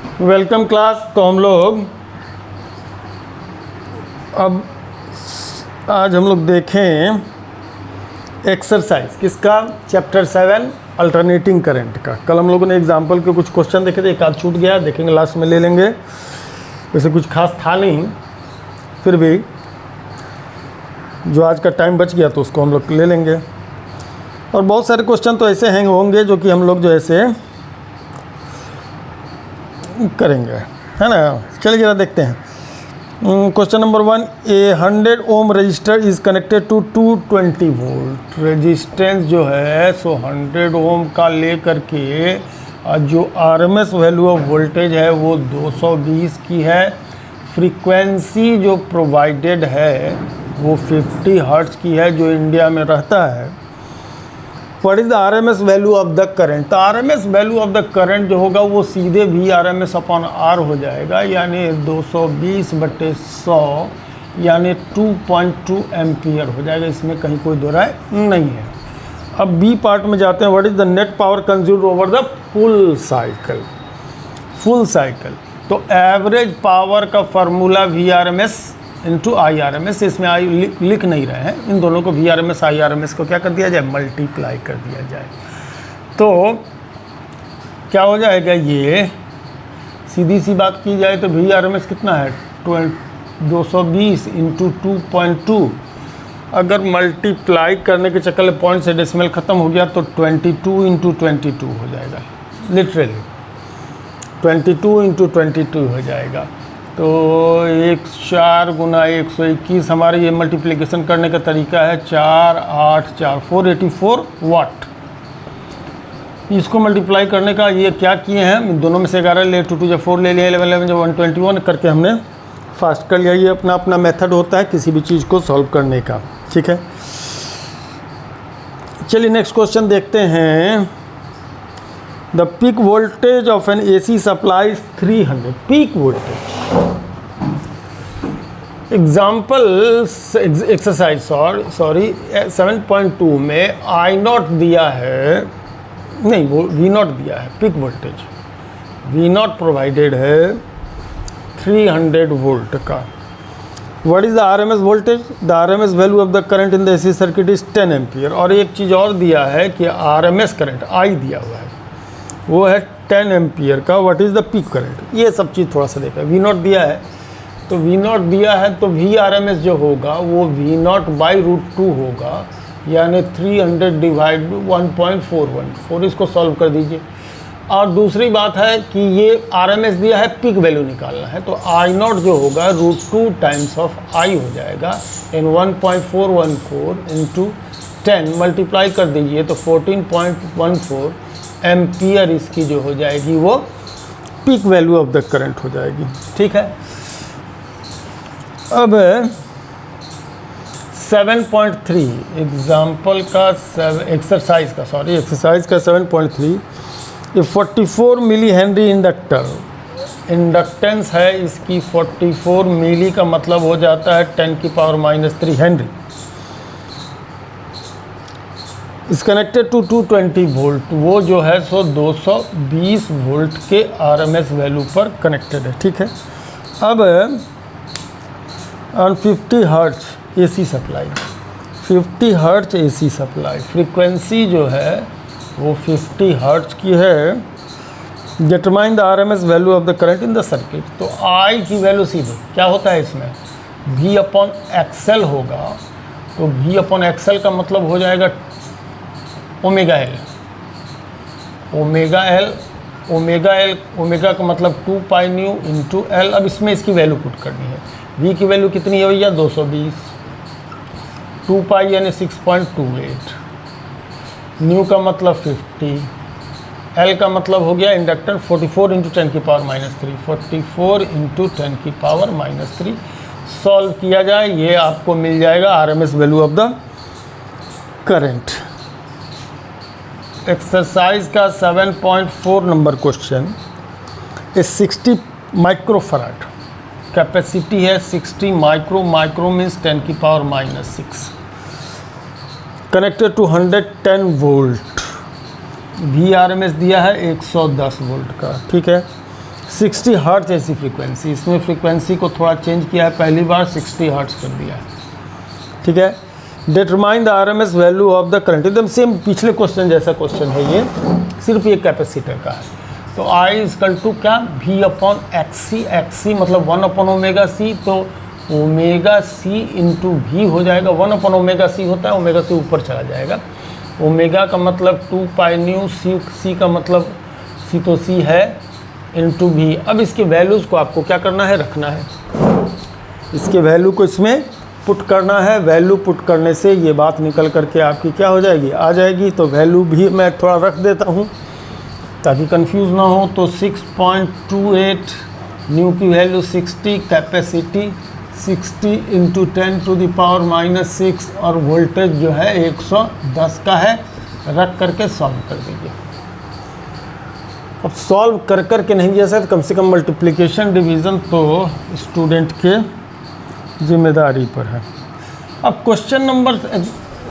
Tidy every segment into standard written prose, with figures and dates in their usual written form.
Welcome class. तो हम लोग अब आज हम लोग देखें एक्सरसाइज किसका, चैप्टर 7 अल्टरनेटिंग करंट का। कल हम लोगों ने एग्जाम्पल के कुछ क्वेश्चन देखे थे, एक आध छूट गया, देखेंगे लास्ट में ले लेंगे। वैसे कुछ खास था नहीं, फिर भी जो आज का टाइम बच गया तो उसको हम लोग ले लेंगे। और बहुत सारे क्वेश्चन तो ऐसे हैंग होंगे जो कि हम लोग जो ऐसे करेंगे, है ना। चलिए जरा देखते हैं। Question number 1, a 100 ohm resistor is connected to 220 volt. Resistance जो है सो 100 ओम का ले करके जो आरएमएस वैल्यू ऑफ वोल्टेज है वो 220 की है। फ्रीक्वेंसी जो प्रोवाइडेड है वो 50 हर्ट्ज़ की है जो इंडिया में रहता है। What is the RMS value of the current. तो RMS value of the current जो होगा वो सीधे भी आरएमएस अपॉन आर हो जाएगा, यानी 220/100 यानी 2.2 एम्पियर हो जाएगा। इसमें कहीं कोई दो राय नहीं है। अब बी पार्ट में जाते हैं। What is the net power consumed over the full cycle. Full cycle तो एवरेज पावर का formula V R M S into I R M S. इसमें आई लिख नहीं रहे हैं, इन दोनों को V R M S I R M S को क्या कर दिया जाए, मल्टीप्लाई कर दिया जाए। तो क्या हो जाएगा, ये सीधी सी बात की जाए तो वी आर एम एस कितना है 220 इंटू 2.2। अगर मल्टीप्लाई करने के चक्कर में पॉइंट से डेसिमल ख़त्म हो गया तो 22 इंटू 22 हो जाएगा, लिटरली 22 इंटू 22 हो जाएगा। तो 4 गुना 121 हमारे ये मल्टीप्लिकेशन करने का तरीका है। 4 8 4 484 वाट। इसको मल्टीप्लाई करने का ये क्या किए हैं, दोनों में से 11 ले, 2 2 4 ले लिया, 11 11 121 करके हमने फास्ट कर लिया। ये अपना अपना मेथड होता है किसी भी चीज़ को सॉल्व करने का, ठीक है। चलिए नेक्स्ट क्वेश्चन देखते हैं। The peak voltage of an AC supply 300। Peak voltage example exercise sorry 7.2 में I0 दिया है, नहीं वो V0 दिया है। पीक वोल्टेज V0 प्रोवाइडेड है 300 वोल्ट का। What is the RMS voltage. The RMS value of the current in the AC circuit is 10 ampere. और एक चीज़ और दिया है कि RMS करंट I दिया हुआ है वो है 10 एम्पियर का। What is the peak current, ये सब चीज़ थोड़ा सा देखा। V0 दिया है तो V0 दिया है तो VRMS जो होगा वो V0/√2 होगा, यानी 300 डिवाइड 1.414। इसको सॉल्व कर दीजिए। और दूसरी बात है कि ये RMS दिया है, पीक वैल्यू निकालना है तो I0 जो होगा √2 टाइम्स ऑफ I हो जाएगा इन 1.414 इंटू 10 मल्टीप्लाई कर दीजिए तो 14.14 एम्पियर इसकी जो हो जाएगी वो peak value of the current हो जाएगी, ठीक है। अब 7.3 एग्जाम्पल का एक्सरसाइज का 7.3। ये 44 मिली हेनरी इंडक्टेंस है इसकी 44 मिली का मतलब हो जाता है 10⁻³ हेनरी। इस कनेक्टेड टू 220 वोल्ट। वो जो है सो 220 वोल्ट के आरएमएस वैल्यू पर कनेक्टेड है, ठीक है। अब on 50 hertz AC supply, 50 hertz AC supply, frequency जो है वो 50 हर्ट्ज की है। Determine the RMS value of the current in the circuit. तो I की वैल्यू सीधे क्या होता है इसमें V/XL होगा। तो V/XL का मतलब हो जाएगा ओमेगा का मतलब 2π न्यू इंटू L। अब इसमें इसकी वैल्यू पुट करनी है। V की वैल्यू कितनी है भैया 220, 2π यानी 6.28, न्यू का मतलब 50, L का मतलब हो गया इंडक्टर 44 इंटू 10⁻³ 44 इंटू 10⁻³ सॉल्व किया जाए ये आपको मिल जाएगा RMS value of the current. Exercise का 7.4 नंबर क्वेश्चन। 60 माइक्रोफराड कैपेसिटी है, 60 micro means 10⁻⁻6 connected to 110 volt. VRMS दिया है 110 वोल्ट का, ठीक है। 60 हर्ट्ज ऐसी फ्रीक्वेंसी, इसमें फ्रीक्वेंसी को थोड़ा चेंज किया है, पहली बार 60 हर्ट्ज कर दिया है, ठीक है। Determine the RMS value of the current, एकदम सेम पिछले क्वेश्चन जैसा क्वेश्चन है ये, सिर्फ ये कैपेसिटर का है। तो I इक्वल टू क्या, V अपॉन XC, XC मतलब 1 अपॉन ओमेगा सी, तो ओमेगा सी इंटू वी हो जाएगा, 1 अपॉन ओमेगा सी होता है, ओमेगा सी ऊपर चला जाएगा, ओमेगा का मतलब 2 पाई न्यू, सी का मतलब सी तो सी है, इंटू वी। अब इसके वैल्यूज़ को आपको क्या करना है, रखना है, इसके वैल्यू को इसमें पुट करना है। वैल्यू पुट करने से ये बात निकल करके आपकी क्या हो जाएगी, आ जाएगी। तो वैल्यू भी मैं थोड़ा रख देता हूँ ताकि कंफ्यूज ना हो। तो 6.28, न्यू की वैल्यू 60, कैपेसिटी 60 इंटू 10⁻⁻6 और वोल्टेज जो है 110 का है। रख करके सॉल्व कर दीजिए। अब सॉल्व कर करके नहीं जैसा तो कम से कम मल्टीप्लिकेशन डिवीज़न तो स्टूडेंट के जिम्मेदारी पर है। अब क्वेश्चन नंबर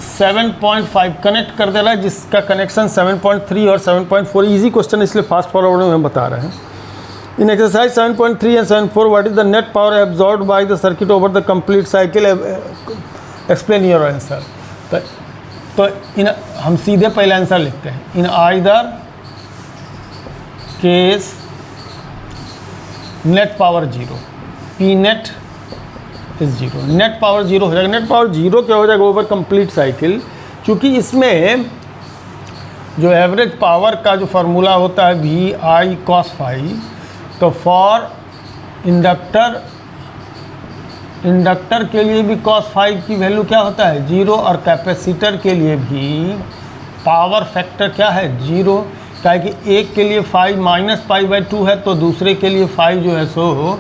7.5 कनेक्ट कर दे रहा है, जिसका कनेक्शन 7.3 और 7.4 इजी क्वेश्चन इसलिए फास्ट फॉरवर्ड में बता रहे हैं। In exercise 7.3 and 7.4 what is the net power absorbed by the circuit over the complete cycle, explain your answer. तो इन हम सीधे पहले आंसर लिखते हैं। In either case net power 0, P net is 0, net power 0 हो जाएगा। नेट पावर 0 क्या हो जाएगा ओवर कंप्लीट साइकिल, क्योंकि इसमें जो एवरेज पावर का जो फार्मूला होता है वी आई कॉस फाई, तो फॉर इंडक्टर के लिए भी कॉस फाई की वैल्यू क्या होता है 0, और कैपेसिटर के लिए भी पावर फैक्टर क्या है 0। क्या कि एक के लिए फाई -π/2 है, तो दूसरे के लिए फाई जो है सो,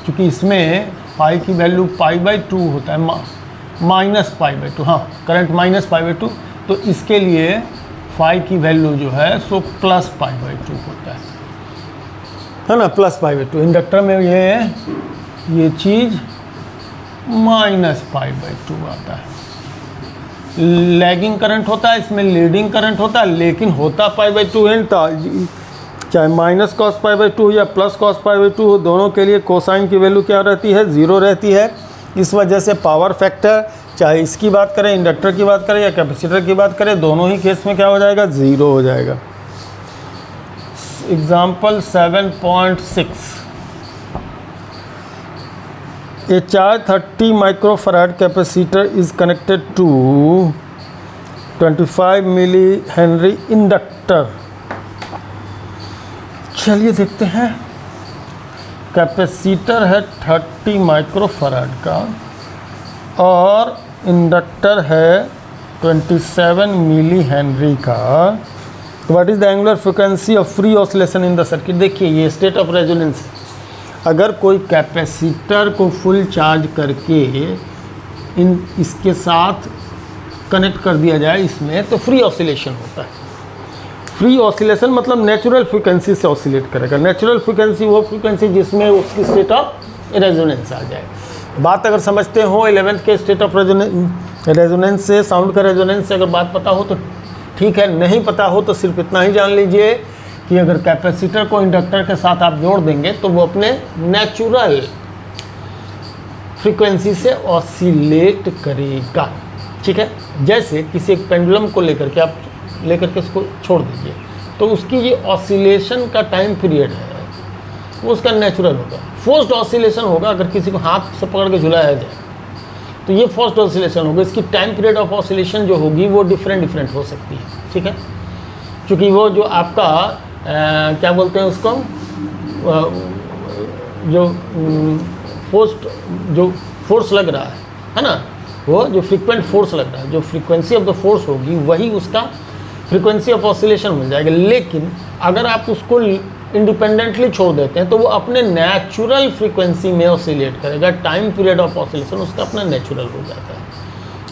क्योंकि इसमें फाई की वैल्यू π/2 होता है, -π/2, हाँ करंट -π/2, तो इसके लिए फाई की वैल्यू जो है सो +π/2 होता है ना, +π/2। इंडक्टर में ये चीज़ -π/2 आता है। लैगिंग करंट होता है, इसमें लीडिंग करंट होता है, लेकिन होता π/2 है, चाहे -cos π/2 या +cos π/2 हो, दोनों के लिए कोसाइन की वैल्यू क्या रहती है 0 रहती है। इस वजह से पावर फैक्टर चाहे इसकी बात करें, इंडक्टर की बात करें या कैपेसिटर की बात करें, दोनों ही केस में क्या हो जाएगा 0 हो जाएगा। Example 7.6, A charge 30 microfarad capacitor is connected to 25 millihenry inductor। चलिए देखते हैं। कैपेसिटर है 30 माइक्रोफराड का और इंडक्टर है 27 मिली हेनरी का। What is the angular frequency of free oscillation in the circuit. देखिए ये स्टेट ऑफ रेजोनेंस। अगर कोई कैपेसिटर को फुल चार्ज करके इसके साथ कनेक्ट कर दिया जाए इसमें, तो फ्री ऑसिलेशन होता है। फ्री ऑसिलेशन मतलब नेचुरल फ्रीक्वेंसी से ऑसिलेट करेगा। नेचुरल फ्रीक्वेंसी वो फ्रीक्वेंसी जिसमें उसकी स्टेट ऑफ रेजोनेंस आ जाए। बात अगर समझते हो 11th के स्टेट ऑफ रेजोनेंस से, साउंड का रेजोनेंस से अगर बात पता हो तो ठीक है, नहीं पता हो तो सिर्फ इतना ही जान लीजिए कि अगर कैपेसिटर को इंडक्टर के साथ आप जोड़ देंगे तो वो अपने नेचुरल फ्रीक्वेंसी से ऑसिलेट करेगा। ठीक है, जैसे किसी एक पेंडुलम को लेकर के आप इसको छोड़ दीजिए, तो उसकी ये ऑसिलेशन का टाइम पीरियड है वो उसका नेचुरल होगा। फोर्स्ड ऑसिलेशन होगा अगर किसी को हाथ से पकड़ के झुलाया जाए तो ये फोर्स्ड ऑसिलेशन होगा। इसकी टाइम पीरियड ऑफ ऑसिलेशन जो होगी वो डिफरेंट हो सकती है। ठीक है, क्योंकि वो जो आपका क्या बोलते हैं उसको, जो फोर्स लग रहा है ना, वो जो फ्रीक्वेंट फोर्स लग रहा है, जो फ्रीक्वेंसी ऑफ द फोर्स होगी वही उसका फ्रीक्वेंसी ऑफ ऑसिलेशन हो जाएगा। लेकिन अगर आप उसको इंडिपेंडेंटली छोड़ देते हैं तो वो अपने नेचुरल फ्रीक्वेंसी में ऑसिलेट करेगा। टाइम पीरियड ऑफ ऑसिलेशन उसका अपना नेचुरल हो जाता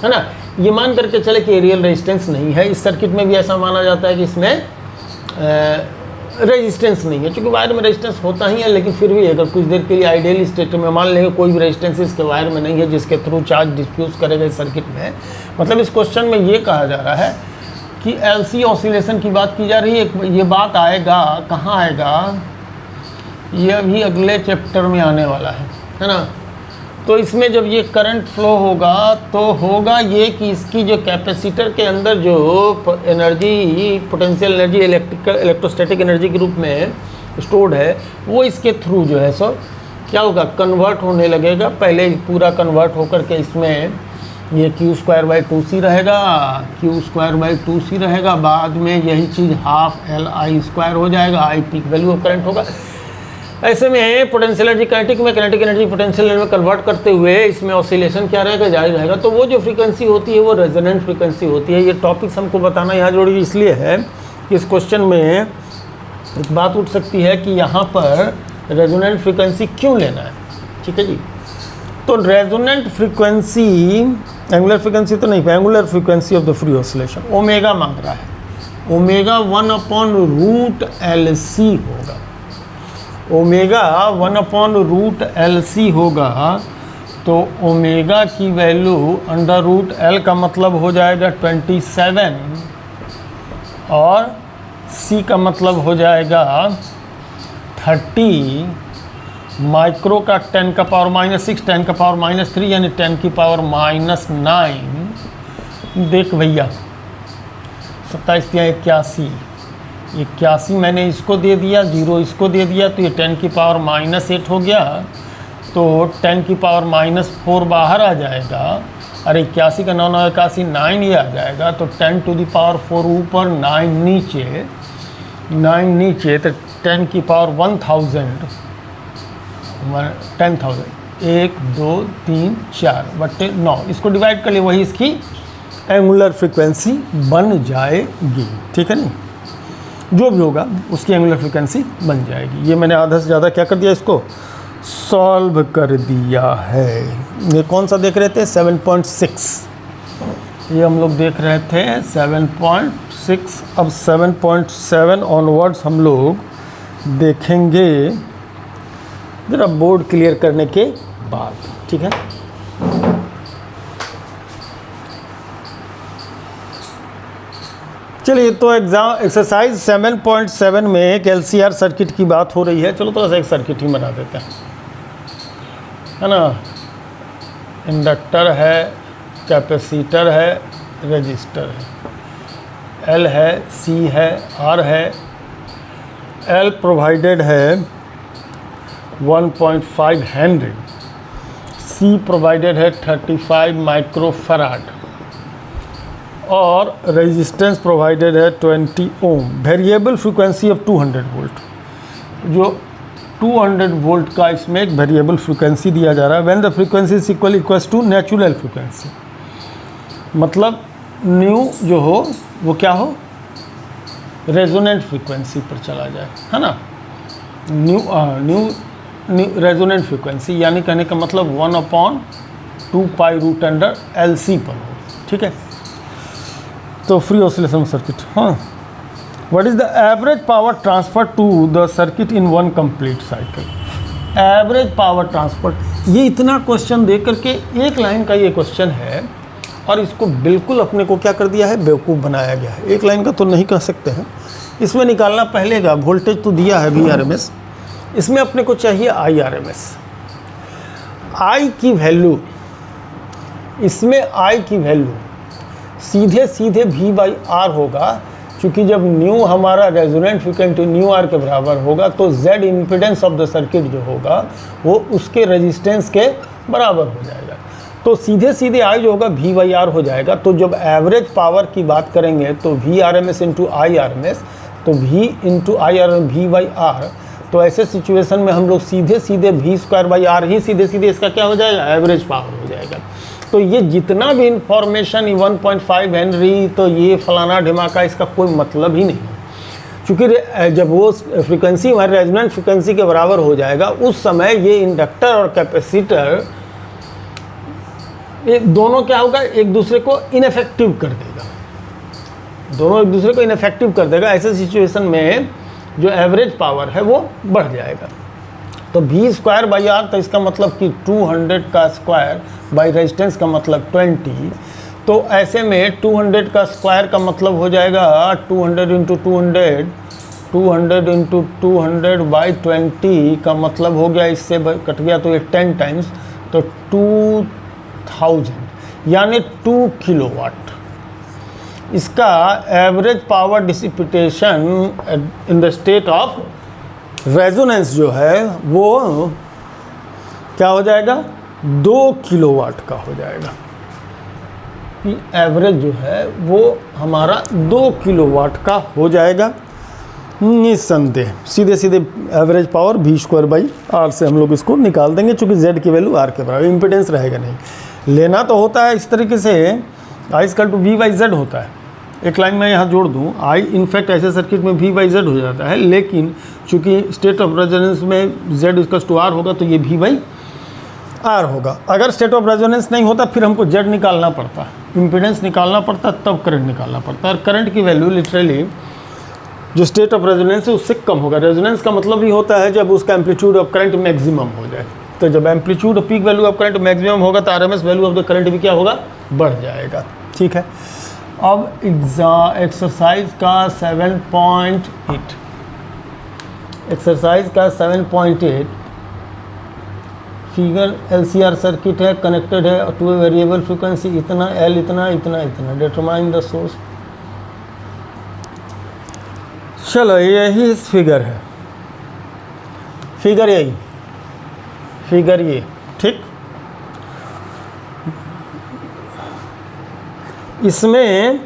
है ना। ये मान करके चले कि रियल रेजिस्टेंस नहीं है। इस सर्किट में भी ऐसा माना जाता है कि इसमें रेजिस्टेंस नहीं है, क्योंकि वायर में रेजिस्टेंस होता ही है, लेकिन फिर भी अगर कुछ देर के लिए आइडियल स्टेट में मान लेंगे कोई भी रेजिस्टेंस इसके वायर में नहीं है जिसके थ्रू चार्ज डिफ्यूज़ करेगा इस सर्किट में। मतलब इस क्वेश्चन में ये कहा जा रहा है कि एलसी ऑसिलेशन की बात की जा रही है। ये बात आएगा कहाँ आएगा, ये अभी अगले चैप्टर में आने वाला है ना। तो इसमें जब ये करंट फ्लो होगा तो होगा ये कि इसकी जो कैपेसिटर के अंदर जो energy, potential energy electrostatic energy के रूप में स्टोर्ड है, वो इसके थ्रू जो है सो क्या होगा, कन्वर्ट होने लगेगा। पहले पूरा कन्वर्ट होकर के इसमें ये Q²/2C रहेगा, Q²/2C रहेगा। बाद में यही चीज़ हाफ LI² हो जाएगा, I peak value of current होगा। ऐसे में पोटेंशियल एनर्जी काइनेटिक में, काइनेटिक एनर्जी पोटेंशियल एनर्जी में कन्वर्ट करते हुए इसमें ऑसिलेशन क्या रहेगा, जारी रहेगा। तो वो जो फ्रीक्वेंसी होती है वो रेजोनेंट फ्रीक्वेंसी होती है। ये टॉपिक्स हमको बताना यहाँ जरूरी इसलिए है कि इस क्वेश्चन में एक बात उठ सकती है कि यहाँ पर रेजोनेंट फ्रीक्वेंसी क्यों लेना है। ठीक है जी। तो रेजोनेंट फ्रीक्वेंसी, एंगुलर फ्रीक्वेंसी तो नहीं, angular frequency of the free oscillation omega मांग रहा है। ओमेगा 1/√LC होगा, ओमेगा 1/√LC होगा। तो ओमेगा की वैल्यू √L का मतलब हो जाएगा 27 और C का मतलब हो जाएगा 30, माइक्रो का 10⁻⁻6, 10⁻⁻3 यानी 10⁻⁻9। देख भैया 27 या 81 मैंने इसको दे दिया, 0 इसको दे दिया, तो ये 10⁻⁻8 हो गया। तो 10⁻⁻4 बाहर आ जाएगा, और 81 का 9 9 81 9 ये आ जाएगा। तो 10⁴ ऊपर 9 नीचे, 9 नीचे, तो 10⁻1000 10,000 1 2 3 4/9 इसको डिवाइड कर लिए, वही इसकी एंगुलर फ्रीक्वेंसी बन जाएगी। ठीक है नहीं, जो भी होगा उसकी एंगुलर फ्रीक्वेंसी बन जाएगी। ये मैंने आधा से ज़्यादा क्या कर दिया, इसको सॉल्व कर दिया है। ये कौन सा देख रहे थे, 7.6, ये हम लोग देख रहे थे 7.6। अब 7.7 ऑनवर्ड्स हम लोग देखेंगे ज़रा बोर्ड क्लियर करने के बाद। ठीक है, चलिए। तो एग्जाम एक्सरसाइज 7.7 में एक LCR सर्किट की बात हो रही है। चलो थोड़ा सा एक सर्किट ही बना देते हैं, है ना। इंडक्टर है, कैपेसिटर है, रजिस्टर है, L है, C है, R है। L प्रोवाइडेड है 1.5 हेनरी, C प्रोवाइडेड है 35 माइक्रोफैराड और रेजिस्टेंस प्रोवाइडेड है 20 ओम। वेरिएबल फ्रीक्वेंसी ऑफ 200 वोल्ट, जो 200 वोल्ट का इसमें एक वेरिएबल फ्रीक्वेंसी दिया जा रहा है। When the frequency is equals to natural frequency, मतलब न्यू जो हो वो क्या हो, रेजोनेंट फ्रीक्वेंसी पर चला जाए, है ना। न्यू रेजोनेंट फ्रीक्वेंसी यानी कहने का मतलब 1/2π√LC पर हो। ठीक है, तो फ्री ऑसिलेशन सर्किट। हाँ, what is the average power transfer to the circuit in one complete cycle. Average power transfer, ये इतना क्वेश्चन दे करके एक लाइन का ये क्वेश्चन है और इसको बिल्कुल अपने को क्या कर दिया है, बेवकूफ़ बनाया गया है। एक लाइन का तो नहीं कह सकते हैं, इसमें निकालना पहले का वोल्टेज तो दिया है VRMS, इसमें अपने को चाहिए IRMS। I की वैल्यू, इसमें I की वैल्यू सीधे सीधे V/R होगा, क्योंकि जब न्यू हमारा रेजोनेंट फ्रीक्वेंसी न्यू R के बराबर होगा तो Z impedance of the circuit जो होगा वो उसके रेजिस्टेंस के बराबर हो जाएगा। तो सीधे सीधे I जो होगा V/R हो जाएगा। तो जब एवरेज पावर की बात करेंगे तो VRMS इंटू IRMS, तो V इंटू IRMS V/R। तो ऐसे सिचुएशन में हम लोग सीधे सीधे V²/R ही सीधे सीधे इसका क्या हो जाएगा, एवरेज पावर हो जाएगा। तो ये जितना भी इंफॉर्मेशन 1.5 हेनरी, तो ये फलाना ढिमाका, इसका कोई मतलब ही नहीं, क्योंकि जब वो फ्रीक्वेंसी हमारे रेजोनेंट फ्रीक्वेंसी के बराबर हो जाएगा उस समय ये इंडक्टर और कैपेसिटर ये दोनों क्या होगा, एक दूसरे को इनफेक्टिव कर देगा, दोनों एक दूसरे को इनफेक्टिव कर देगा। ऐसे सिचुएशन में जो एवरेज पावर है वो बढ़ जाएगा। तो V²/R, तो इसका मतलब कि 200 का स्क्वायर बाई रेजिस्टेंस का मतलब 20। तो ऐसे में 200 का स्क्वायर का मतलब हो जाएगा 200 × 200 200 इंटू 200/20 का मतलब हो गया, इससे कट गया तो ये 10 टाइम्स, तो 2000 यानी 2 किलोवाट। इसका average power dissipation in the state of resonance जो है वो क्या हो जाएगा, 2 किलोवाट का हो जाएगा। एवरेज जो है वो हमारा 2 किलोवाट का हो जाएगा निस्संदेह। सीधे सीधे एवरेज पावर v²/r से हम लोग इसको निकाल देंगे, चूँकि z की वैल्यू r के बराबर, इम्पिडेंस रहेगा नहीं। लेना तो होता है इस तरीके से, I = v/z होता है। एक लाइन में यहाँ जोड़ दूँ, I इनफैक्ट ऐसे सर्किट में v/z हो जाता है, लेकिन चूँकि स्टेट ऑफ रेजोनेंस में z = r होगा तो ये v/r होगा। अगर स्टेट ऑफ रेजोनेंस नहीं होता फिर हमको z निकालना पड़ता, इम्पिडेंस निकालना पड़ता, तब करंट निकालना पड़ता। और करंट की वैल्यू लिटरली जो स्टेट ऑफ रेजोनेंस है उससे कम होगा। रेजोनेंस का मतलब ही होता है जब उसका एम्पलीट्यूड ऑफ करंट मैक्सिमम हो जाए। तो जब amplitude off peak value of current maximum होगा तो RMS value of the current भी क्या होगा, बढ़ जाएगा। ठीक है, अब एक्सरसाइज का 7.8, एक्सरसाइज का 7.8 फिगर LCR सर्किट है, कनेक्टेड है टू ए वेरिएबल फ्रीक्वेंसी, इतना L, इतना इतना इतना, डिटरमाइन द सोर्स। चलो यही फिगर है, फिगर यही, फिगर ये, ठीक। इसमें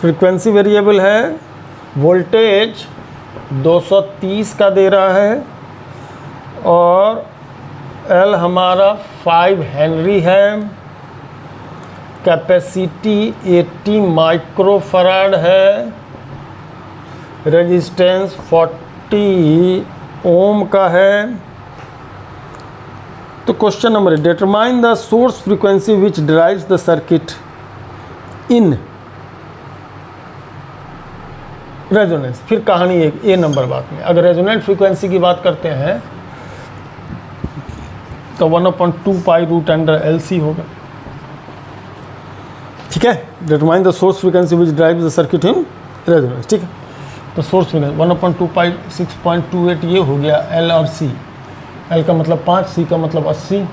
फ्रीक्वेंसी वेरिएबल है, वोल्टेज 230 का दे रहा है और L हमारा 5 हेनरी है, कैपेसिटी 80 माइक्रोफराड है, रेजिस्टेंस 40 ओम का है। तो question number 8, determine the source frequency which drives the circuit in resonance. फिर कहानी एक ए नंबर बात में, अगर रेजोनेंट फ्रीक्वेंसी की बात करते हैं तो 1/2π√LC होगा। ठीक है, determine the source frequency which drives the circuit in resonance. ठीक है, तो सोर्स फ्रीक्वेंसी 1/2π 6.28 ये हो गया L और C। L का मतलब 5, C का मतलब 80,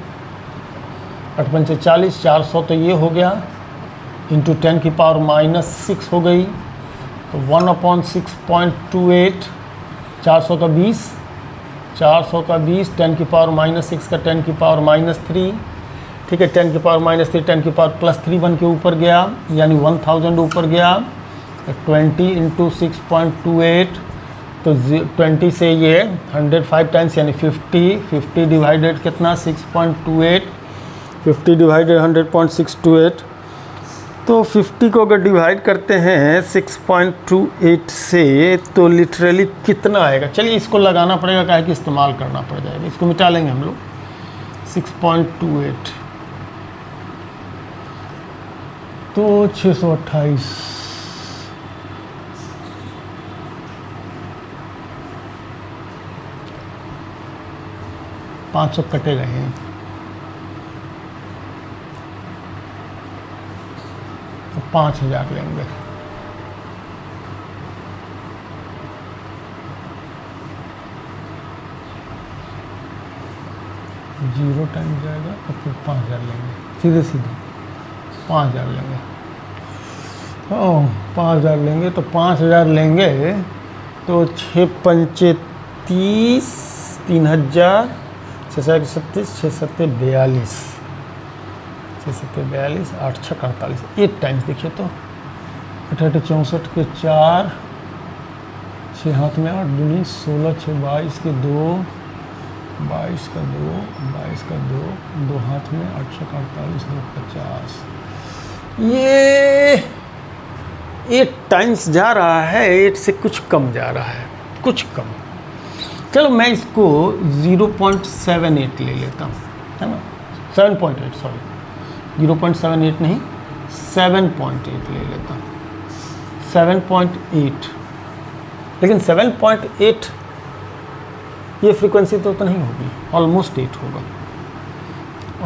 8 × 40, 400 तो ये हो गया, इंटू 10⁻⁻6 हो गई, तो 1/6.28, 400 का 20, 400 का 20, 10⁻⁻6 का 10⁻3, ठीक है, 10⁻3 10⁻+3 बन के ऊपर गया, यानी 1000 ऊपर गया। 20 × 6.28, तो 20 से ये 105 टाइम्स यानी 50 डिवाइडेड कितना 6.28, 50 डिवाइडेड 100.628, तो 50 को अगर डिवाइड करते हैं 6.28 से तो लिटरली कितना आएगा। चलिए इसको लगाना पड़ेगा, काहे कि इस्तेमाल करना पड़ जाएगा, इसको मिटा लेंगे हम लोग। 6.28 तो 628, पाँच सौ कटे गए हैं, तो 5000 लेंगे। जीरो टाइम जाएगा तो फिर 5000 लेंगे, सीधे सीधे 5000 लेंगे। 5000 लेंगे तो 5000 लेंगे तो 6 × 30, 3000, 6 7 42, 8 × 48, 8 टाइम्स देखिए तो 8 64 के 4, 6 हाथ में 8 दूनी 16, 6 22 के 2, 22 का 2, 22 का 2, 2 हाथ में 8 48, 2 50, ये 8 टाइम्स जा रहा है, 8 से कुछ कम जा रहा है, कुछ कम। चलो मैं इसको 0.78 ले लेता हूँ, है ना, 7.8 सॉरी 0.78 नहीं 7.8 ले लेता हूँ, 7.8। लेकिन 7.8 ये फ्रीक्वेंसी तो नहीं होगी, ऑलमोस्ट 8 होगा,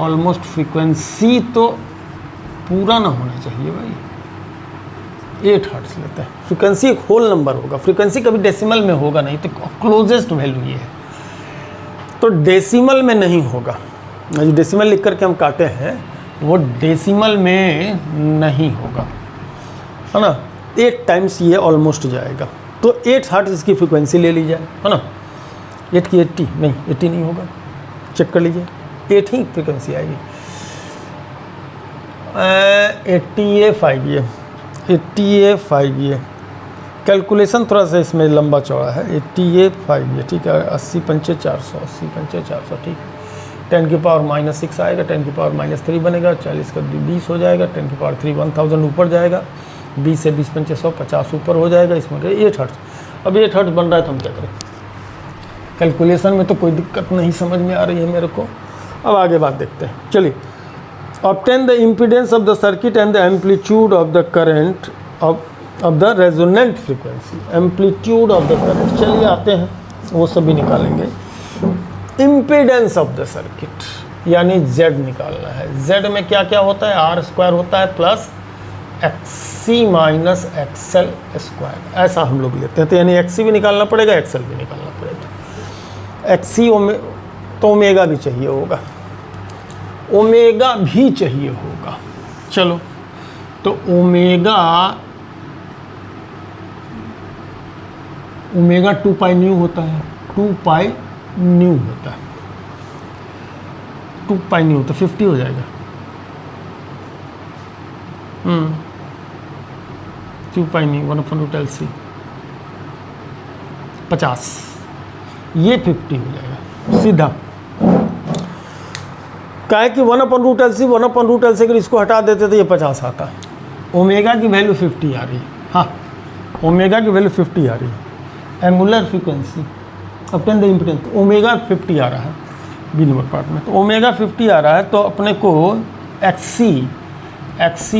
ऑलमोस्ट फ्रीक्वेंसी तो पूरा ना होना चाहिए भाई, 8 हर्ट्ज लेते हैं। फ्रीक्वेंसी एक होल नंबर होगा, फ्रीक्वेंसी कभी डेसिमल में होगा नहीं, तो क्लोजेस्ट वैल्यू ये है, तो डेसिमल में नहीं होगा। जो डेसिमल लिख करके हम काटे हैं वो डेसिमल में नहीं होगा, है ना। 8 टाइम्स ये ऑलमोस्ट जाएगा, तो 8 हर्ट्ज इसकी फ्रीक्वेंसी ले ली जाए, है ना। 8 की 80 नहीं, 80 नहीं होगा, चेक कर लीजिए, 8 ही फ्रीक्वेंसी आएगी। 80A 5A कैलकुलेशन थोड़ा सा इसमें लंबा चौड़ा है। 80A 5A ठीक है, 80 पंचे 400, 80 पंचे 400 ठीक है। 10 की पावर -6 आएगा, 10 की पावर -3 बनेगा, 40 का 20 हो जाएगा, 10 की पावर 3 1000 ऊपर जाएगा, 20 से 20 पंचे 100 50 ऊपर हो जाएगा। इसमें 8 हर्ट्ज, अब 8 हर्ट्ज बन रहा है तो हम क्या करें। कैलकुलेशन में तो कोई दिक्कत नहीं समझ में आ रही है मेरे को। अब आगे बात देखते हैं, चलिए। Obtain the impedance of the circuit and the amplitude of the current of the resonant frequency, amplitude of the current. चलिए आते हैं, वो सभी निकालेंगे। इम्पीडेंस ऑफ द सर्किट यानी Z निकालना है। Z में क्या क्या होता है, R² होता है plus XC minus XL square, ऐसा हम लोग लेते हैं। तो यानी XC भी निकालना पड़ेगा, XL भी निकालना पड़ेगा। XC तो ओमेगा भी चाहिए होगा, ओमेगा भी चाहिए होगा। चलो, तो ओमेगा 2 पाई न्यू होता है, 2 पाई न्यू होता है, 2 पाई न्यू तो 50 हो जाएगा। 2 पाई न्यू 1/√LC 50, ये 50 हो जाएगा सीधा। क्या है कि 1/√LC अगर इसको हटा देते तो ये 50 आता। ओमेगा की वैल्यू 50 आ रही है, हाँ ओमेगा की वैल्यू 50 आ रही है। Angular frequency obtain the impedance, omega 50 आ रहा है बी नंबर पार्ट में, तो ओमेगा 50 आ रहा है, तो अपने को XC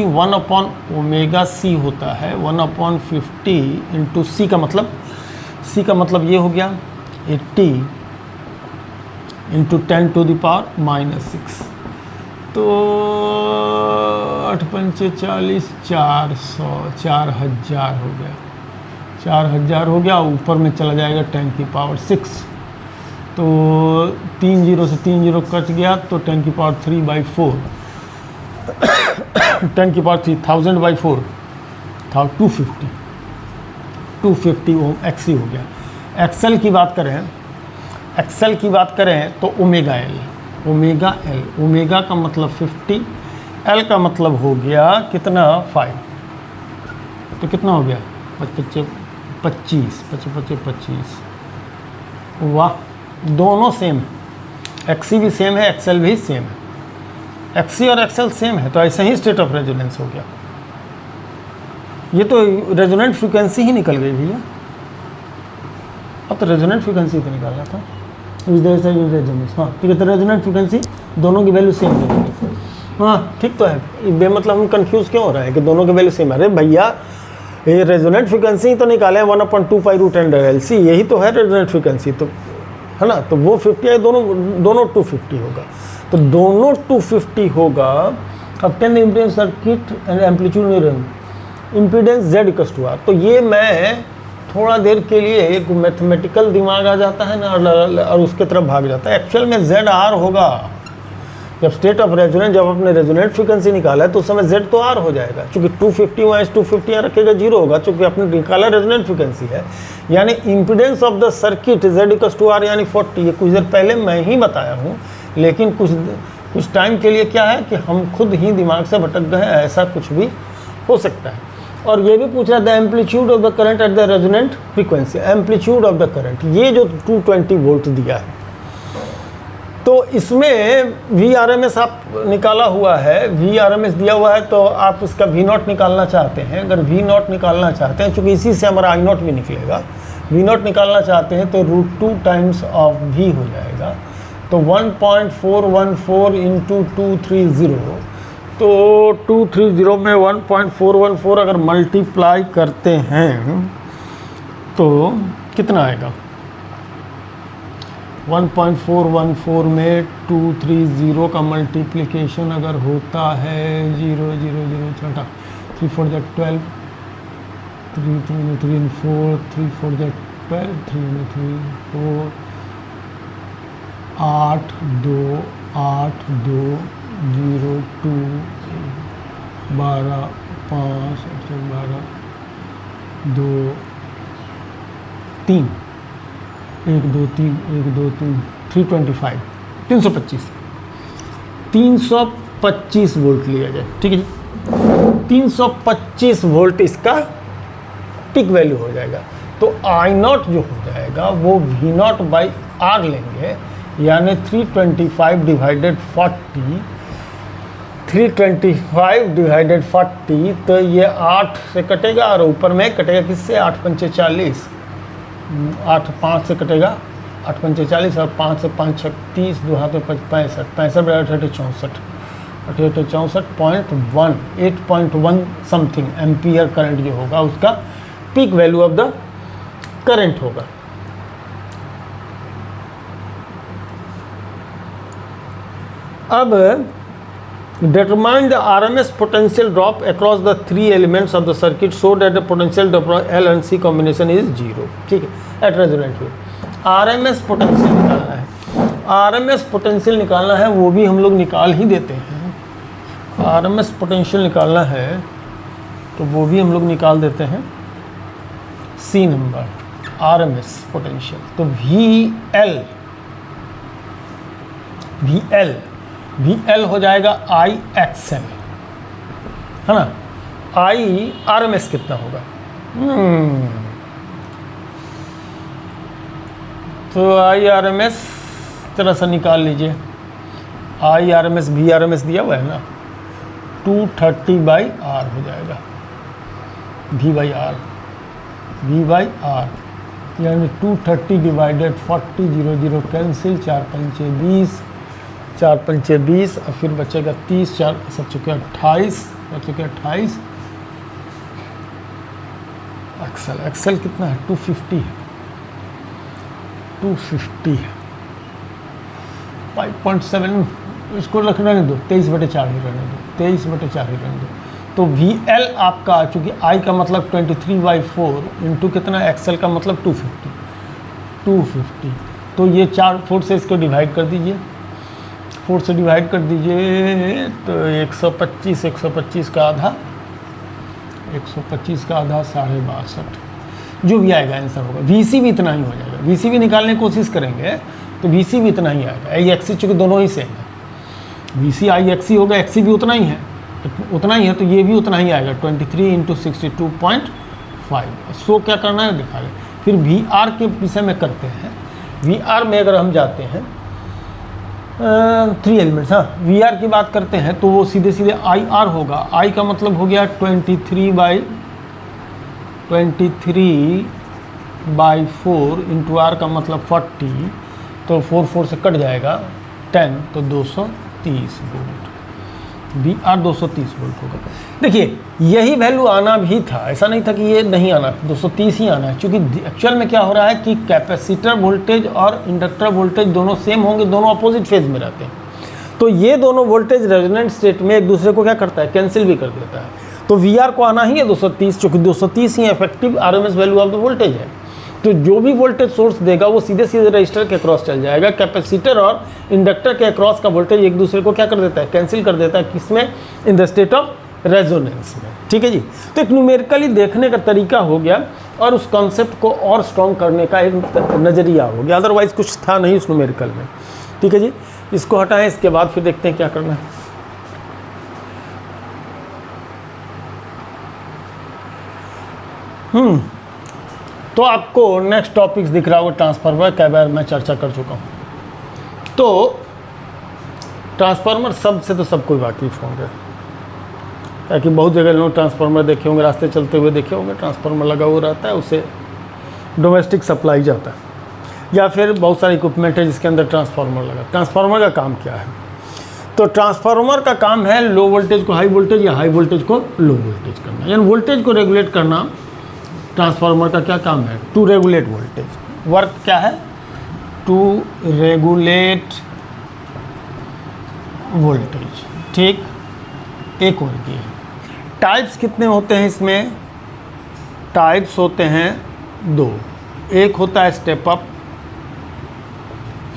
1/ωc होता है, 1/50 इंटू C का मतलब ये हो गया 80 इंटू 10 टू द पावर -6, तो 8 पंचे 40, 400, 4000 हो गया, 4000 हो गया। ऊपर में चला जाएगा 10 की पावर 6, तो 3 0 से 3 0 कट गया, तो 10 की पावर 3/4 10 की पावर 3000/4 था 250 ओम XC हो गया। XL की बात करें तो ओमेगा L, ओमेगा का मतलब 50, L का मतलब हो गया कितना 5, तो कितना हो गया 25, वाह, दोनों सेम, XC भी सेम है, XL भी सेम है, XC और XL सेम है, तो ऐसे ही स्टेट ऑफ रेजोनेंस हो गया। ये तो रेजोनेंट फ्रीक्वेंसी ही निकल गई भैया। अब तो रेजोनेंट फ्रीक्वेंसी तो निकालना था, रेजोनेंस, हाँ ठीक है। तो रेजोनेंट फ्रीक्वेंसी दोनों की वैल्यू सेम है, हाँ ठीक तो है। बेमतलब हम कंफ्यूज क्यों हो रहा है कि दोनों की वैल्यू सेम है। अरे भैया ये रेजोनेंट फ्रीक्वेंसी तो निकाले 1/2 π√10LC, यही तो है रेजोनेंट फ्रीक्वेंसी, तो है ना। तो वो 50 है, दोनों 250 होगा, तो दोनों 250 होगा। Obtain the impedance circuit and amplitude impedance Z = R। तो ये मैं थोड़ा देर के लिए एक मैथमेटिकल दिमाग आ जाता है ना, और उसके तरफ भाग जाता है। एक्चुअल में ZR होगा जब स्टेट ऑफ रेजोनेंस, जब आपने रेजोनेंट फ्रीक्वेंसी निकाला है तो उस समय Z तो R हो जाएगा, क्योंकि 250 वहाँ 250 यहाँ रखेगा 0 होगा, क्योंकि आपने निकाला रेजोनेंट फ्रीक्वेंसी है। यानी impedance of the circuit Z = R यानी 40। ये कुछ देर पहले मैं ही बताया हूँ, लेकिन कुछ टाइम के लिए क्या है कि हम खुद ही दिमाग से भटक गए हैं, ऐसा कुछ भी हो सकता है। और ये भी पूछ रहा था amplitude of the current at the resonant frequency, amplitude of the current, ये जो 220 वोल्ट दिया है, तो इसमें VRMS आप निकाला हुआ है, VRMS दिया हुआ है, तो आप इसका V0 निकालना चाहते हैं। अगर V0 निकालना चाहते हैं, चूँकि इसी से हमारा I0 भी निकलेगा, V0 निकालना चाहते हैं तो √2 टाइम्स ऑफ V हो जाएगा, तो 1.414 इंटू 230, तो 230 में 1.414 अगर मल्टीप्लाई करते हैं तो कितना आएगा। 1.414 में 230 का मल्टीप्लिकेशन अगर होता है 0 0 0 छोटा 3 4 12 3 3 3 4 3 4 जा 12 3 3 4 8 2 8 2 0 2 12 5 12 2 3 1 2 3 1 2 3 325 325 325 वोल्ट लिया जाए, ठीक है जी। 325 वोल्ट इसका पिक वैल्यू हो जाएगा। तो आई नॉट जो हो जाएगा वो वी नॉट बाई आर लेंगे, यानी 325 डिवाइडेड 40, 325 डिवाइडेड 40, तो ये 8 से कटेगा और ऊपर में कटेगा किससे, 8 पंचे 40, 8 5 से कटेगा, 8 पंचे 40 और 5 से 5 36, 2 हाथ में 65, 65 बराबर 64, 64.1, 8.1 समथिंग एम्पियर करंट जो होगा उसका peak value of the current होगा। अब determine the RMS potential drop across the 3 elements of the circuit so that the potential drop L and C combination is 0, ठीक है, at resonant field। RMS potential निकालना है, RMS potential निकालना है, वो भी हम लोग निकाल ही देते हैं। RMS पोटेंशियल निकालना है तो वो भी हम लोग निकाल देते हैं। C नंबर RMS पोटेंशियल, तो VL हो जाएगा IXL, है ना। RMS कितना होगा, तो RMS तरह से निकाल लीजिए। RMS VRMS दिया हुआ है ना, 230/R हो जाएगा, V/R यानी 230 डिवाइडेड 40, 0 0 कैंसिल, 4 पंचे 20, 4 पंचे 20 और फिर बचेगा 30, 4 सब चुके 28, बचेगा 28। एक्सेल कितना है, 250 है, 250 है, 5.7 इसको रखने दो, 23/4 ही रहने दो, 23/4 ही रहने दो। तो VL आपका, चूँकि I का मतलब 23/4 इंटू कितना, XL का मतलब 250, तो ये 4 से इसको डिवाइड कर दीजिए, 4 से डिवाइड कर दीजिए तो 125 का आधा, 125 का आधा 62.5, जो भी आएगा आंसर होगा। VC भी इतना ही हो जाएगा, VC भी निकालने की कोशिश करेंगे तो VC भी इतना ही आएगा। IXC चूँकि दोनों ही सेम है, VC IXC होगा, XC भी उतना ही है, तो ये भी उतना ही आएगा, 23 × 62.5। सो क्या करना है दिखा रहे। फिर VR के विषय में करते हैं। VR में अगर हम जाते हैं 3 एलिमेंट्स, हाँ VR की बात करते हैं तो वो सीधे IR होगा। I का मतलब हो गया 23/4 इंटू R का मतलब 40, तो 4 से कट जाएगा 10, तो 230 वोल्ट। VR 230 वोल्ट होगा। देखिए यही वैल्यू आना भी था, ऐसा नहीं था कि ये नहीं आना, 230 ही आना है, क्योंकि एक्चुअल में क्या हो रहा है कि कैपेसिटर वोल्टेज और इंडक्टर वोल्टेज दोनों सेम होंगे, दोनों अपोजिट फेज में रहते हैं, तो ये दोनों वोल्टेज रेजोनेंट स्टेट में एक दूसरे को क्या करता है, कैंसिल भी कर देता है। तो VR को आना ही है 230, चूँकि 230 ही effective RMS value of the voltage है। तो जो भी वोल्टेज सोर्स देगा वो सीधे रजिस्टर के क्रॉस चल जाएगा। कैपेसिटर और इंडक्टर के क्रॉस का वोल्टेज एक दूसरे को क्या कर देता है, कैंसिल कर देता है, किसमें, इन द स्टेट ऑफ रेजोनेंस में, ठीक है जी। तो एक न्यूमेरिकली देखने का तरीका हो गया और उस कॉन्सेप्ट को और स्ट्रॉन्ग करने का एक नज़रिया हो गया, अदरवाइज कुछ था नहीं उस न्यूमेरिकल में, ठीक है जी। इसको हटाएं, इसके बाद फिर देखते हैं क्या करना है। तो आपको नेक्स्ट टॉपिक्स दिख रहा होगा ट्रांसफार्मर, कई बार मैं चर्चा कर चुका हूँ। तो ट्रांसफार्मर शब्द से तो सब कोई वाकिफ़ होंगे, ताकि बहुत जगह लोग ट्रांसफार्मर देखे होंगे, रास्ते चलते हुए देखे होंगे, ट्रांसफार्मर लगा हुआ रहता है, उससे डोमेस्टिक सप्लाई जाता है, या फिर बहुत सारे इक्विपमेंट है जिसके अंदर ट्रांसफार्मर लगा। ट्रांसफार्मर का काम क्या है, तो ट्रांसफार्मर का काम है लो वोल्टेज को हाई वोल्टेज या हाई वोल्टेज को लो वोल्टेज करना, यानी वोल्टेज को रेगुलेट करना। ट्रांसफार्मर का क्या काम है, टू रेगुलेट वोल्टेज। वर्क क्या है, टू रेगुलेट वोल्टेज, ठीक। एक और की है। टाइप्स कितने होते हैं इसमें, टाइप्स होते हैं दो, एक होता है स्टेप अप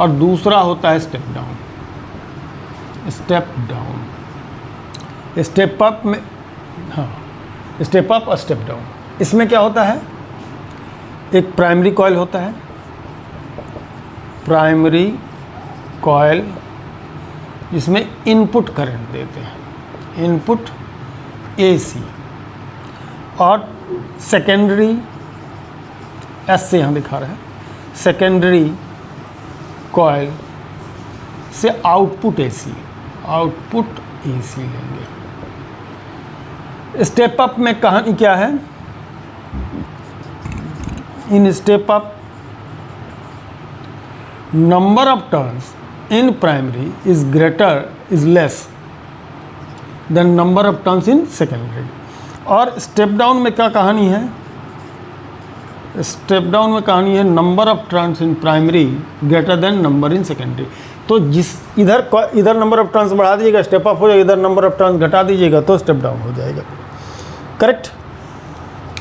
और दूसरा होता है step down. Step down, step up में, हाँ, स्टेप अप और स्टेप डाउन, इसमें क्या होता है, एक प्राइमरी कॉइल होता है, प्राइमरी कॉइल जिसमें इनपुट करंट देते हैं, इनपुट एसी, और सेकेंडरी, एस से यहाँ दिखा रहे हैं, सेकेंडरी कॉइल से आउटपुट एसी, आउटपुट एसी लेंगे। स्टेप अप में कहानी क्या है, in step up number of turns in primary is less than number of turns in secondary। और स्टेप डाउन में क्या कहानी है, स्टेप डाउन में कहानी है number of turns in primary greater than number in secondary. तो जिस इधर नंबर ऑफ टर्न्स बढ़ा दीजिएगा स्टेप अप हो जाएगा, इधर नंबर ऑफ टर्न्स घटा दीजिएगा तो स्टेप डाउन हो जाएगा। करेक्ट।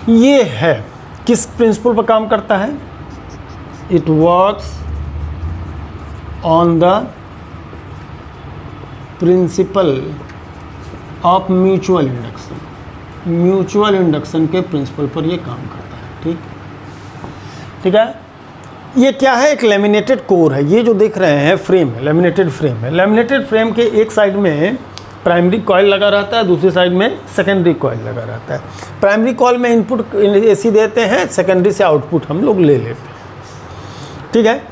ये है किस प्रिंसिपल पर काम करता है, it works on the principle of mutual induction, mutual induction के प्रिंसिपल पर ये काम करता है। ठीक, ठीक है। ये क्या है, एक लेमिनेटेड कोर है, ये जो देख रहे हैं फ्रेम है, लेमिनेटेड फ्रेम है। लेमिनेटेड फ्रेम के एक साइड में प्राइमरी कॉइल लगा रहता है, दूसरी साइड में सेकेंडरी कॉइल लगा रहता है। प्राइमरी कॉइल में इनपुट एसी देते हैं, सेकेंडरी से आउटपुट हम लोग ले लेते हैं। ठीक है।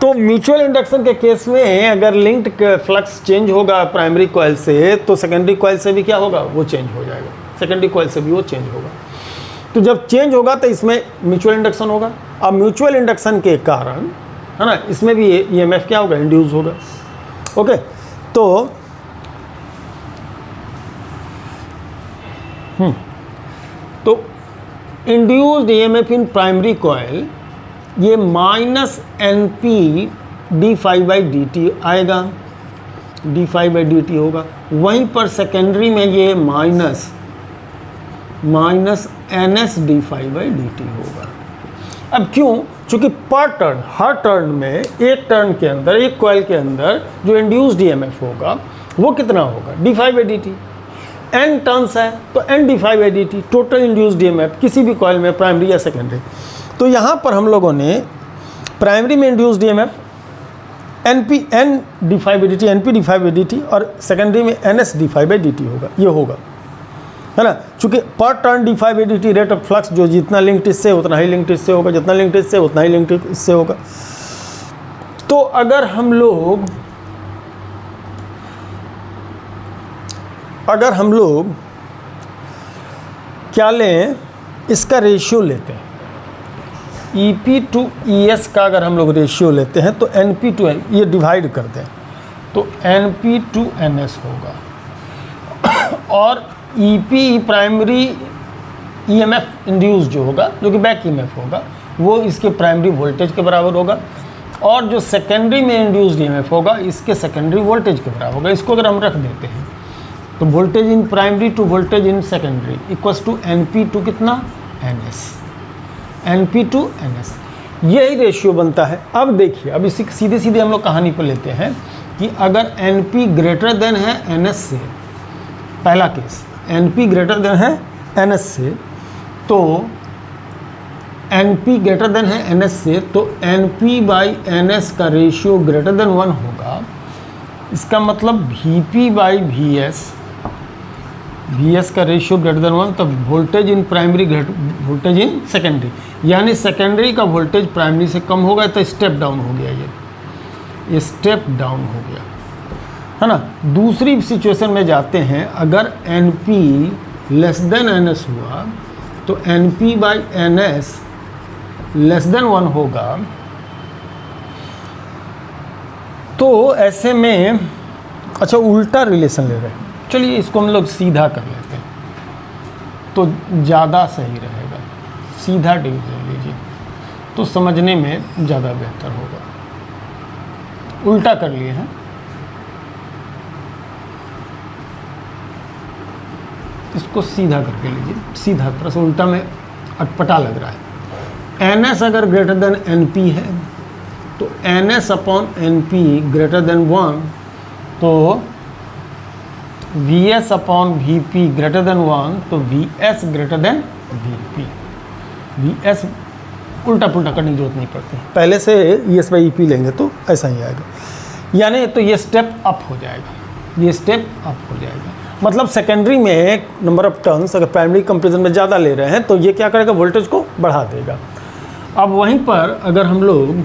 तो म्यूचुअल इंडक्शन के केस में अगर लिंक्ड फ्लक्स चेंज होगा प्राइमरी कॉइल से, तो सेकेंडरी कॉइल से भी क्या होगा, वो चेंज हो जाएगा, सेकेंडरी कॉइल से भी वो चेंज होगा। तो जब चेंज होगा तो इसमें म्यूचुअल इंडक्शन होगा। अब म्यूचुअल इंडक्शन के कारण, है ना, इसमें भी ईएमएफ क्या होगा, इंड्यूस होगा। ओके। तो induced EMF in primary coil ये minus N P D five by D T आएगा, D five by D T होगा। वहीं पर सेकेंडरी में ये minus N S D five by D T होगा। अब क्यों, चूँकि पर टर्न, हर टर्न में, एक टर्न के अंदर, एक कॉइल के अंदर जो इंड्यूस्ड ईएमएफ होगा वो कितना होगा, D five by D T. N turns है तो N D five by D T total induced EMF किसी भी कॉइल में, प्राइमरी या सेकेंडरी। तो यहाँ पर हम लोगों ने प्राइमरी में induced EMF N D five by D T, N P D five by D T, और सेकेंडरी में N S D five by D T होगा, ये होगा, है ना। चूँकि per turn D five by D T rate of flux, जो जितना लिंक्ड इससे उतना ही लिंक्ड इससे होगा, जितना लिंक्ड इससे उतना ही लिंक्ड इससे होगा। तो अगर हम लोग क्या लें, इसका रेशियो लेते हैं, EP टू ES का अगर हम लोग रेशियो लेते हैं तो NP टू N, ये डिवाइड कर दें तो NP टू NS होगा, और EP प्राइमरी EMF इंड्यूस जो होगा, जो कि बैक EMF होगा, वो इसके प्राइमरी वोल्टेज के बराबर होगा, और जो सेकेंडरी में इंड्यूस्ड EMF होगा इसके सेकेंडरी वोल्टेज के बराबर होगा। इसको अगर हम रख देते हैं तो voltage in primary to voltage in secondary equals to NP to कितना, NS, NP टू NS, यही रेशियो बनता है। अब देखिए, अब इसी सीधे सीधे हम लोग कहानी पर लेते हैं कि अगर NP ग्रेटर देन है NS से, पहला केस NP ग्रेटर देन है NS से, तो NP ग्रेटर देन है NS से, तो NP बाई NS का रेशियो ग्रेटर देन 1 होगा। इसका मतलब VP बाई VS का रेशियो ग्रेटर देन 1, तब voltage in primary voltage in secondary, यानी सेकेंडरी का वोल्टेज प्राइमरी से कम होगा तो स्टेप डाउन हो गया, ये स्टेप डाउन हो गया, है ना। दूसरी सिचुएशन में जाते हैं, अगर NP लेस देन NS हुआ तो NP by NS less than 1 होगा। तो ऐसे में, अच्छा, उल्टा रिलेशन ले रहे हैं, चलिए इसको हम लोग सीधा कर लेते हैं तो ज़्यादा सही रहेगा। सीधा डिवीजन लीजिए तो समझने में ज़्यादा बेहतर होगा। उल्टा कर लिए हैं, इसको सीधा करके लीजिए, सीधा, थोड़ा सा उल्टा में अटपटा लग रहा है। एन एस अगर ग्रेटर देन एन पी है तो N S upon N P greater than 1, तो V S upon V P greater than 1, तो V S greater than V P. V S उल्टा पुल्टा करने की जरूरत नहीं पड़ती, पहले से E S by E P लेंगे तो ऐसा ही आएगा, यानी तो ये स्टेप अप हो जाएगा, ये स्टेप अप हो जाएगा। मतलब सेकेंडरी में नंबर ऑफ टर्न्स अगर प्राइमरी कंपेरिजन में ज़्यादा ले रहे हैं तो ये क्या करेगा, वोल्टेज को बढ़ा देगा। अब वहीं पर अगर हम लोग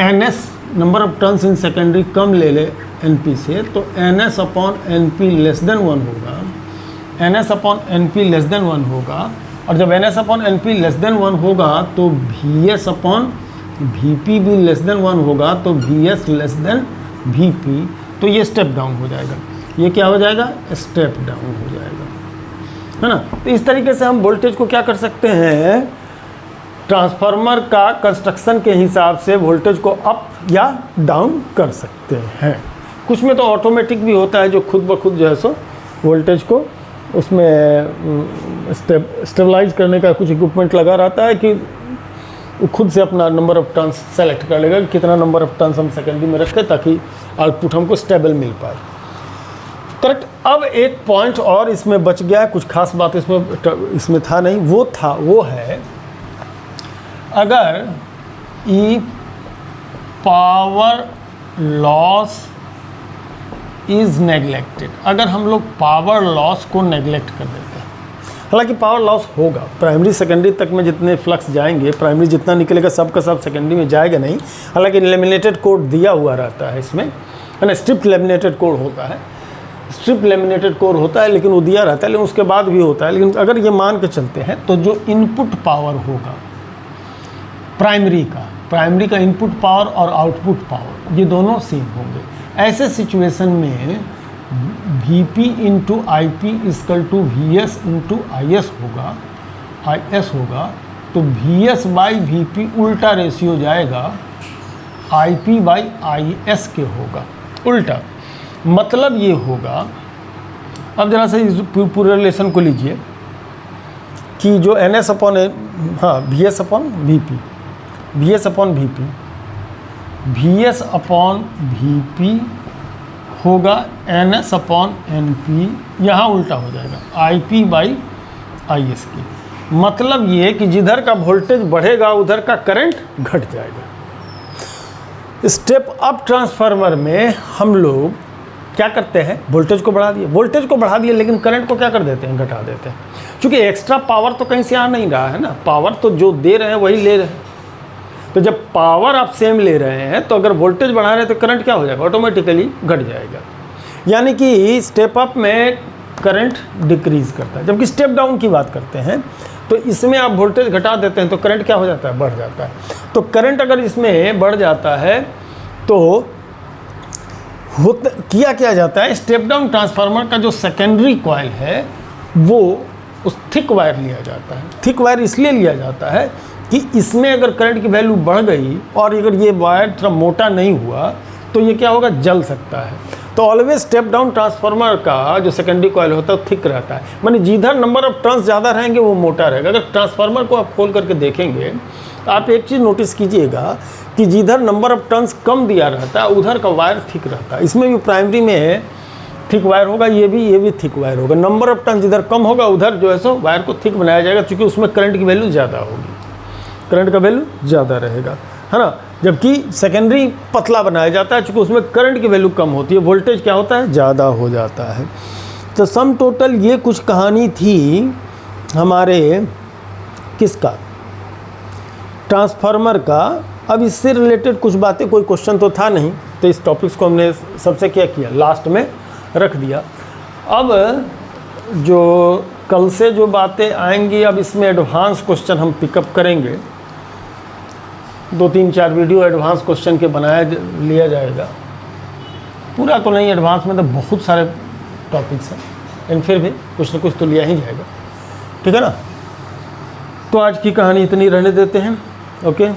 N S number of turns in secondary कम ले ले एन पी से, तो N S upon N P less than 1 होगा, N S upon N P less than 1 होगा। और जब N S upon N P less than 1 होगा तो V S upon V P भी लेस देन 1 होगा, तो V S less than V P, तो ये स्टेप डाउन हो जाएगा। ये क्या हो जाएगा, स्टेप डाउन हो जाएगा, है ना। तो इस तरीके से हम वोल्टेज को क्या कर सकते हैं, ट्रांसफार्मर का कंस्ट्रक्शन के हिसाब से वोल्टेज को अप या डाउन कर सकते हैं। कुछ में तो ऑटोमेटिक भी होता है जो खुद ब खुद जो है सो वोल्टेज को उसमें स्टेबलाइज करने का कुछ इक्विपमेंट लगा रहता है कि वो खुद से अपना नंबर ऑफ टर्न्स सेलेक्ट कर लेगा कि कितना नंबर ऑफ टर्न्स हम सेकेंडरी में रखें ताकि आउटपुट हमको स्टेबल मिल पाए। करेक्ट। अब एक पॉइंट और इसमें बच गया, कुछ खास बात इसमें था नहीं, वो है अगर ई पावर लॉस इज़ नेगलेक्टेड, अगर हम लोग पावर लॉस को नेगलेक्ट कर देते हैं, हालांकि पावर लॉस होगा प्राइमरी सेकेंडरी तक में, जितने फ्लक्स जाएंगे प्राइमरी जितना निकलेगा सब का सब सेकेंडरी में जाएगा नहीं, हालांकि लेमिनेटेड कोड दिया हुआ रहता है इसमें, है ना, स्ट्रिप लेमिनेटेड कोड होता है, स्ट्रिप लेमिनेटेड कोड होता है, लेकिन वो दिया रहता है, लेकिन उसके बाद भी होता है। लेकिन अगर ये मान के चलते हैं तो जो इनपुट पावर होगा प्राइमरी का इनपुट पावर और आउटपुट पावर ये दोनों सेम होंगे। ऐसे सिचुएशन में V P into I P is equal to V S into I S होगा, तो V S by V P उल्टा रेशियो जाएगा I P by I S के होगा, उल्टा। मतलब ये होगा, अब जरा से इस पूरे रिलेशन को लीजिए कि जो N S upon V S upon V P, V S upon V P, V S upon V P होगा N S upon N P, यहाँ उल्टा हो जाएगा I P by I S की। मतलब ये कि जिधर का वोल्टेज बढ़ेगा उधर का करंट घट जाएगा। स्टेप अप ट्रांसफार्मर में हम लोग क्या करते हैं, वोल्टेज को बढ़ा दिए, लेकिन करंट को क्या कर देते हैं, घटा देते हैं, क्योंकि एक्स्ट्रा पावर तो कहीं से आ नहीं रहा है ना, पावर तो जो दे रहे हैं वही ले रहे हैं। तो जब पावर आप सेम ले रहे हैं तो अगर वोल्टेज बढ़ा रहे हैं तो करंट क्या हो जाएगा, ऑटोमेटिकली घट जाएगा। यानी कि स्टेप अप में करंट डिक्रीज़ करता है, जबकि स्टेप डाउन की बात करते हैं तो इसमें आप वोल्टेज घटा देते हैं तो करंट क्या हो जाता है, बढ़ जाता है। तो करंट अगर इसमें बढ़ जाता है तो किया जाता है, स्टेप डाउन ट्रांसफार्मर का जो सेकेंडरी कॉइल है वो उस थिक वायर लिया जाता है। थिक वायर इसलिए लिया जाता है कि इसमें अगर करंट की वैल्यू बढ़ गई और अगर ये वायर थोड़ा मोटा नहीं हुआ तो ये क्या होगा, जल सकता है। तो ऑलवेज स्टेप डाउन ट्रांसफार्मर का जो सेकेंडरी कॉइल होता है वो थिक रहता है, माने जिधर नंबर ऑफ टर्न्स ज़्यादा रहेंगे वो मोटा रहेगा। अगर ट्रांसफार्मर को आप खोल करके देखेंगे तो आप एक चीज़ नोटिस कीजिएगा कि जिधर नंबर ऑफ टर्न्स कम दिया रहता है उधर का वायर थिक रहता है। इसमें भी प्राइमरी में थिक वायर होगा, ये भी थिक वायर होगा। नंबर ऑफ टर्न्स जिधर कम होगा उधर जो है सो वायर को थिक बनाया जाएगा, क्योंकि उसमें करंट की वैल्यू ज़्यादा होगी, करंट का वैल्यू ज़्यादा रहेगा, है ना। जबकि सेकेंडरी पतला बनाया जाता है, क्योंकि उसमें करंट की वैल्यू कम होती है, वोल्टेज क्या होता है, ज़्यादा हो जाता है। तो सम टोटल ये कुछ कहानी थी हमारे किसका, ट्रांसफार्मर का। अब इससे रिलेटेड कुछ बातें, कोई क्वेश्चन तो था नहीं, तो इस टॉपिक्स को हमने सबसे क्या किया, लास्ट में रख दिया। अब जो कल से जो बातें आएंगी, अब इसमें एडवांस क्वेश्चन हम पिकअप करेंगे, 2-3-4 वीडियो एडवांस क्वेश्चन के बनाया लिया जाएगा। पूरा तो नहीं, एडवांस में तो बहुत सारे टॉपिक्स हैं, लेकिन फिर भी कुछ न कुछ तो लिया ही जाएगा, ठीक है ना। तो आज की कहानी इतनी रहने देते हैं, ओके।